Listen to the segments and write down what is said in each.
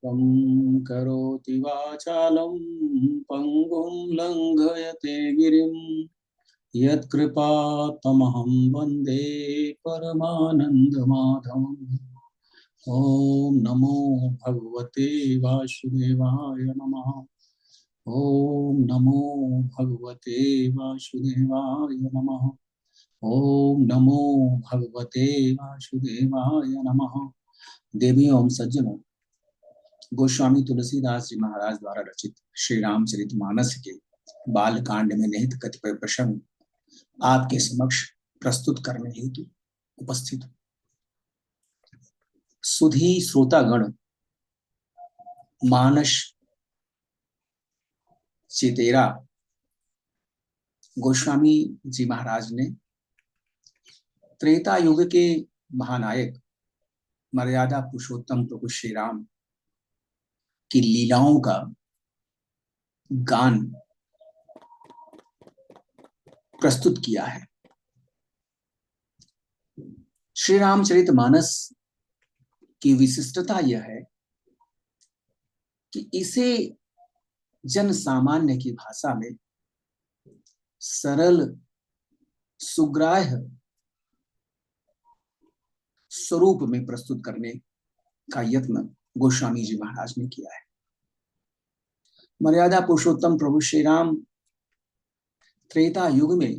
त्वं करोति वाचालं पङ्गुं लङ्घयते गिरिं यत्कृपातमहं वन्दे परमानन्दमाधवम्। ॐ नमो भगवते वासुदेवाय नमः। ॐ नमो भगवते वासुदेवाय नमः। ॐ नमो भगवते वासुदेवाय नमः। देवियों एवं सज्जनों, गोस्वामी तुलसीदास जी महाराज द्वारा रचित श्री रामचरितमानस के बालकांड में निहित कतिपय प्रसंग आपके समक्ष प्रस्तुत करने हेतु उपस्थित हूं। सुधी श्रोतागण, मानस चितेरा गोस्वामी जी महाराज ने त्रेता युग के महानायक मर्यादा पुरुषोत्तम प्रभु श्री राम की लीलाओं का गान प्रस्तुत किया है। श्री रामचरितमानस की विशिष्टता यह है कि इसे जन सामान्य की भाषा में सरल सुग्राह्य स्वरूप में प्रस्तुत करने का यत्न गोस्वामी जी महाराज ने किया है। मर्यादा पुरुषोत्तम प्रभु श्री राम त्रेता युग में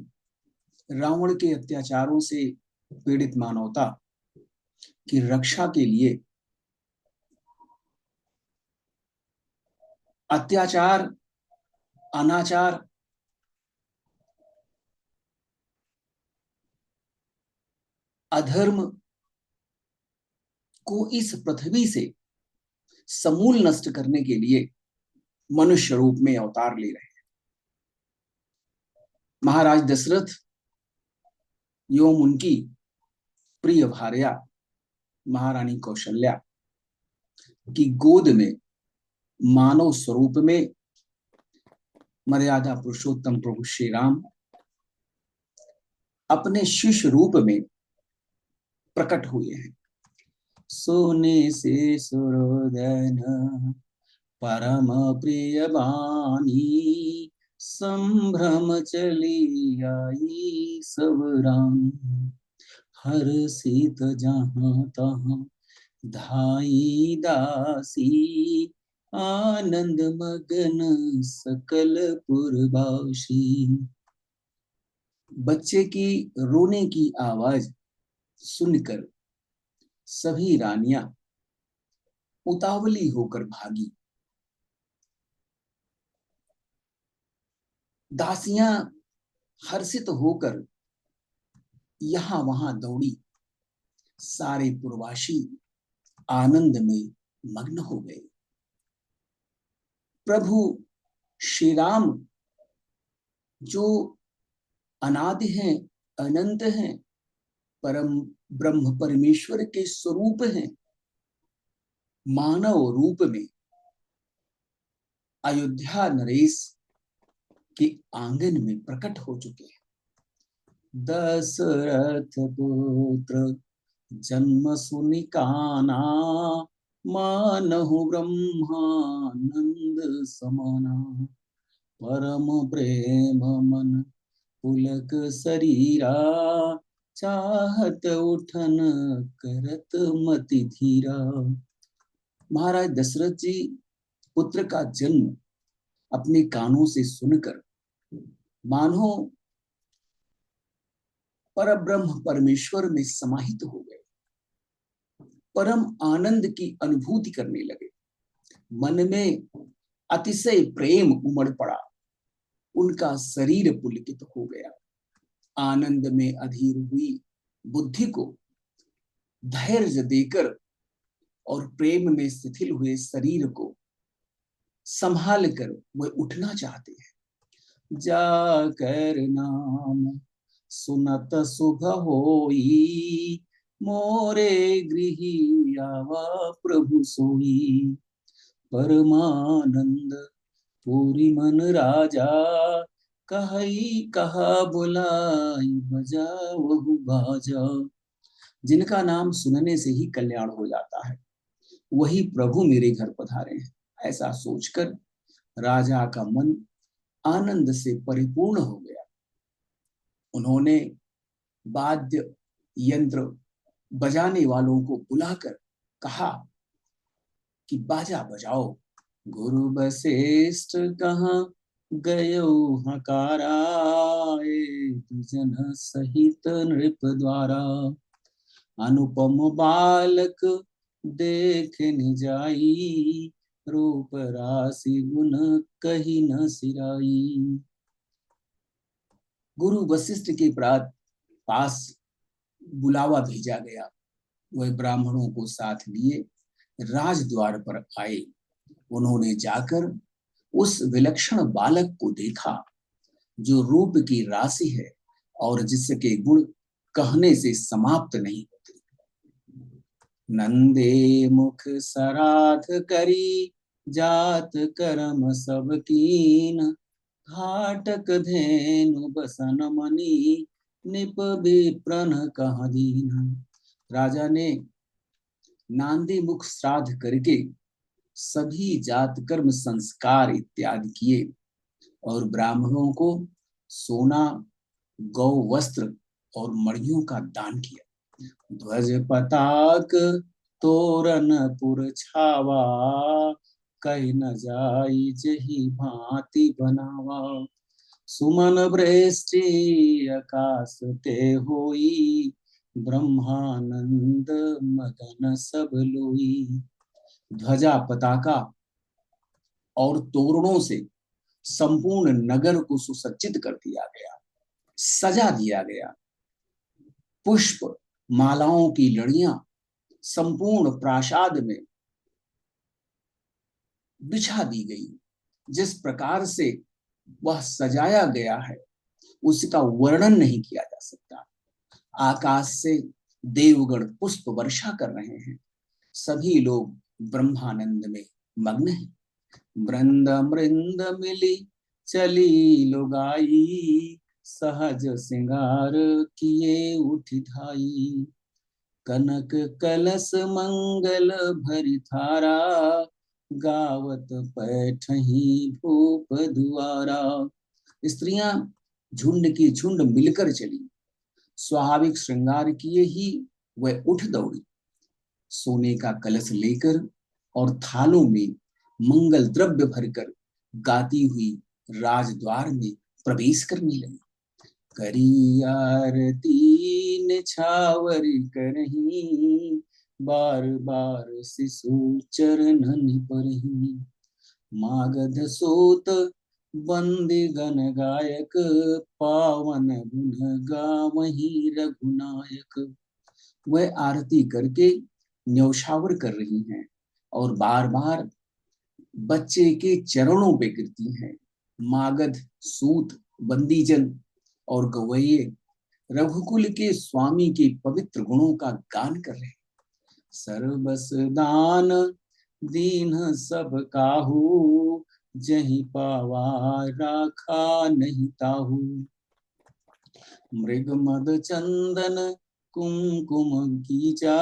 रावण के अत्याचारों से पीड़ित मानवता की रक्षा के लिए अत्याचार, अनाचार, अधर्म को इस पृथ्वी से समूल नष्ट करने के लिए मनुष्य रूप में अवतार ले रहे हैं। महाराज दशरथ एवं उनकी प्रिय भार्या महारानी कौशल्या की गोद में मानव स्वरूप में मर्यादा पुरुषोत्तम प्रभु श्री राम अपने शिष्य रूप में प्रकट हुए हैं। सोने से सुरोदन परम प्रिय बानी, संभ्रम चली आई सब रानी। हर सीत जहाँ तहाँ धाई दासी, आनंद मगन सकल पुरवासी। बच्चे की रोने की आवाज सुनकर सभी रानियां उतावली होकर भागी। दासियां हर्षित होकर यहां वहां दौड़ी। सारे पुरवासी आनंद में मग्न हो गए। प्रभु श्री राम जो अनादि हैं, अनंत हैं, परम ब्रह्म परमेश्वर के स्वरूप हैं, मानव रूप में अयोध्या नरेश के आंगन में प्रकट हो चुके हैं। दशरथ पुत्र जन्म सुनिकाना, मानहु ब्रह्मानंद समाना। परम प्रेम मन पुलक शरीरा, चाहत उठन करत मति धीरा। महाराज दशरथ जी पुत्र का जन्म अपने कानों से सुनकर मानो परब्रह्म परमेश्वर में समाहित हो गए। परम आनंद की अनुभूति करने लगे। मन में अतिशय प्रेम उमड़ पड़ा। उनका शरीर पुलकित हो गया। आनंद में अधीर हुई बुद्धि को धैर्य देकर और प्रेम में शिथिल हुए शरीर को संभाल कर वह उठना चाहते हैं। जाकर नाम सुनत शुभ होई, मोरे गृही आवा प्रभु सोई। परमानंद पूरी मन राजा, कहई कहा बुलाई बजा वहु बाजा। जिनका नाम सुनने से ही कल्याण हो जाता है, वही प्रभु मेरे घर पधारे हैं। ऐसा सोचकर राजा का मन आनंद से परिपूर्ण हो गया। उन्होंने वाद्य यंत्र बजाने वालों को बुलाकर कहा कि बाजा बजाओ। गुरु वशिष्ठ कहाँ गयो हकाराए, जन सहित नृप द्वारा। अनुपम बालक देख न जाई, रूप राशि गुण कही न सिराई। गुरु वशिष्ठ के पास बुलावा भेजा गया। वह ब्राह्मणों को साथ लिए राजद्वार पर आए। उन्होंने जाकर उस विलक्षण बालक को देखा जो रूप की राशि है और जिसके गुण कहने से समाप्त नहीं होते। नंदे मुख सराध करी, जात कर्म सब कीन, घाटक धेनु बसन मनी, निप विप्रन कह दीन। राजा ने नांदी मुख श्राद्ध करके सभी जात कर्म संस्कार इत्यादि किए और ब्राह्मणों को सोना, गौ वस्त्र और मणियों का दान किया। ध्वज पताक तोरण पुर छावा, कहीं न जाई जही भांति बनावा। सुमन वृष्टि आकाश ते होई, ब्रह्मानंद मगन सब लोई। ध्वजा, पताका और तोरणों से संपूर्ण नगर को सुसज्जित कर दिया गया, सजा दिया गया। पुष्प मालाओं की लड़ियां संपूर्ण प्रासाद में बिछा दी गई। जिस प्रकार से वह सजाया गया है उसका वर्णन नहीं किया जा सकता। आकाश से देवगण पुष्प वर्षा कर रहे हैं। सभी लोग ब्रह्मानंद में मग्न हैं। वृंद मृंद मिली चली लुगाई, सहज सिंगार किए उठी धाई। कनक कलश मंगल भरी थारा, गावत पैठही भूप दुआरा। स्त्रियां झुंड की झुंड मिलकर चली। स्वाभाविक श्रृंगार किए ही वह उठ दौड़ी। सोने का कलश लेकर और थालों में मंगल द्रव्य भरकर गाती हुई राजद्वार में प्रवेश करने लगी। करी आरती निछावरी करही, बार बार शिशु चरणन परही। मागध सूत बंदी गण गायक, पावन गुण गावही रघुनायक। वह आरती करके न्यौछावर कर रही हैं और बार बार बच्चे के चरणों पे गिरती हैं। मागध, सूत, बंदीजन और गवैये रघुकुल के स्वामी के पवित्र गुणों का गान कर रहे हैं। सर्वस दान दीन सब काहू, जही पावा राखा नहीं ताहू। मृग मद चंदन कुमकुम कीचा,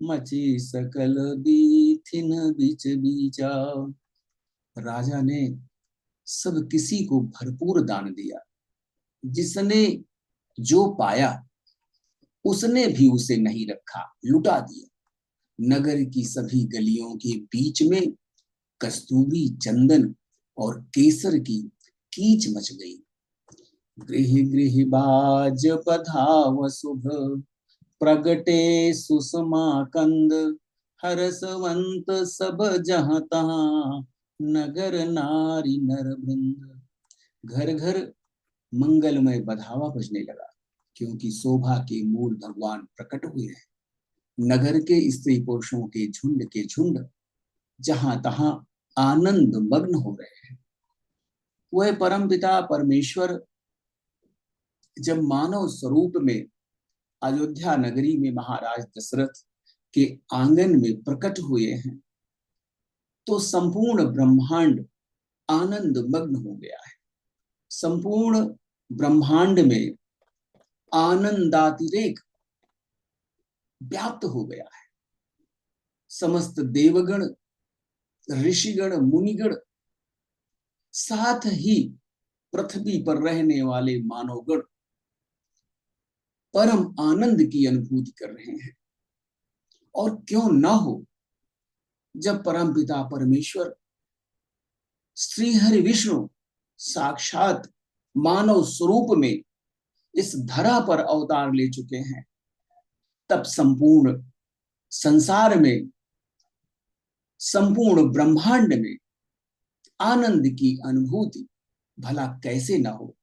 मची सकल बीथिन बिच बीचा। राजा ने सब किसी को भरपूर दान दिया। जिसने जो पाया उसने भी उसे नहीं रखा, लुटा दिया। नगर की सभी गलियों के बीच में कस्तूरी, चंदन और केसर की कीच मच गई। गृह गृह बाज बधाव शुभ, प्रगटे सुषमा कंद। हरसवंत सब जहां तहां, नगर नारी नर वृंद। घर घर मंगलमय बधावा बजने लगा, क्योंकि शोभा के मूल भगवान प्रकट हुए हैं। नगर के स्त्री पुरुषों के झुंड जहां तहां आनंद मग्न हो रहे हैं। वह परमपिता परमेश्वर जब मानव स्वरूप में अयोध्या नगरी में महाराज दशरथ के आंगन में प्रकट हुए हैं तो संपूर्ण ब्रह्मांड आनंद मग्न हो गया है। संपूर्ण ब्रह्मांड में आनंदातिरेक व्याप्त हो गया है। समस्त देवगण, ऋषिगण, मुनिगण, साथ ही पृथ्वी पर रहने वाले मानवगण परम आनंद की अनुभूति कर रहे हैं। और क्यों ना हो, जब परमपिता परमेश्वर श्री हरि विष्णु साक्षात मानव स्वरूप में इस धरा पर अवतार ले चुके हैं, तब संपूर्ण संसार में, संपूर्ण ब्रह्मांड में आनंद की अनुभूति भला कैसे ना हो।